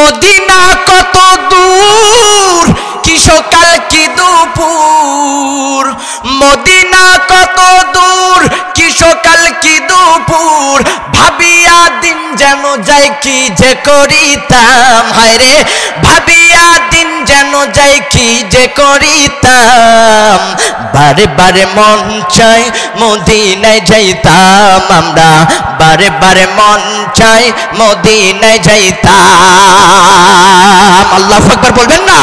Medina কত দূর, কি সকাল কি দুপুর। মদিনা কত দূর, কি সকাল কি দুপুর। ভাবিয়া দিন যেন যাই কি যে করিতাম, হায় রে ভাবিয়া দিন যেন যাই কি যে করিতাম। বারে বারে মন চাই মদিনায় যাইতাম আমরা, বারে বারে মন চাই মদিনায় যাইতাম। আল্লাহু আকবার বলবেন না?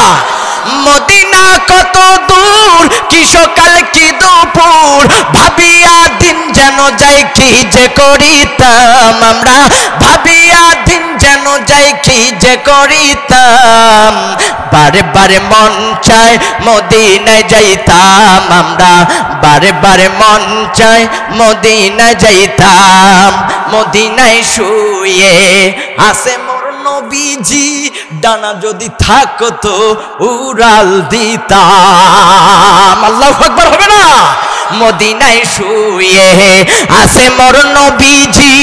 মদিনা কত দূর, কি সকাল কি দুপুর। ভাবিয়া দিন যেন যাই কি যে করিতাম আমরা, ভাবিয়া দিন যেন যাই কি যে করিতাম। বারে বারে মন চাই মদিনায় যাইতাম আমরা, বারে বারে মন চাই মদিনায় যাইতাম। মদিনায় শুয়ে আছে মোর নবীজি, ডানা যদি থাকতো উড়াল দিতাম। আল্লাহু আকবার হবে না? মদিনায় শুয়ে আছে মোর নবীজি,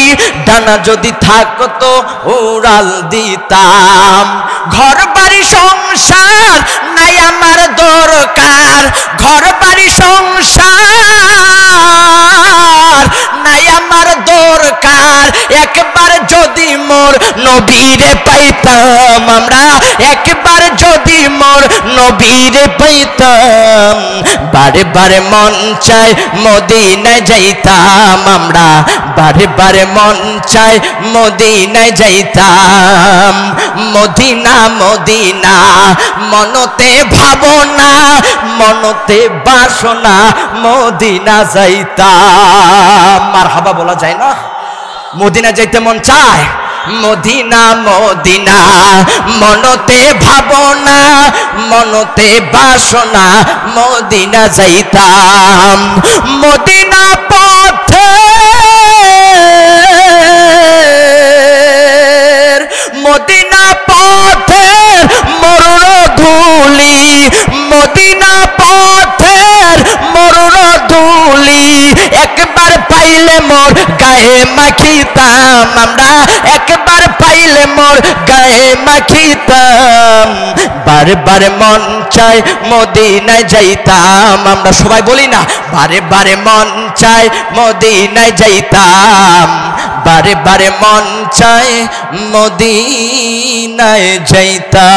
ডানা যদি থাকতো উড়াল দিতাম। ঘর বাড়ি সংসার নাই আমার দরকার, ঘর বাড়ি সংসার নাই আমার দরকার। একবার যদি মোর নবীরে পাইতাম আমরা, একবার যদি মোর নবীরে পাইতাম। বারে বারে মন চাই মদিনায় যাইতাম আমরা, বারে বারে মন চাই মদিনায় যাইতাম। মদিনা মদিনা মনতে ভাবনা, মনতে বাসনা মদিনা যাইতাম। মারহাবা বলা যায় না? মদিনা যাইতে মন চায়। মদিনা মদিনা মনতে ভাবনা, মনতে বাসনা মদিনা যাইতাম। মদিনা পথে মদিনা পথের মরুর ধুলি, মদিনা পথের মরুর ধুলি। একবার পাইলে মোর গায়ে মাখিতাম আমরা, একবার পাইলে মোর গায়ে মাখিতাম। বারে বারে মন চাই মদিনায় যাইতাম আমরা, সবাই বলি না? বারে বারে মন চাই মদিনায় যাইতাম, বারে বারে মন চাই মদিনায় যাইতাম।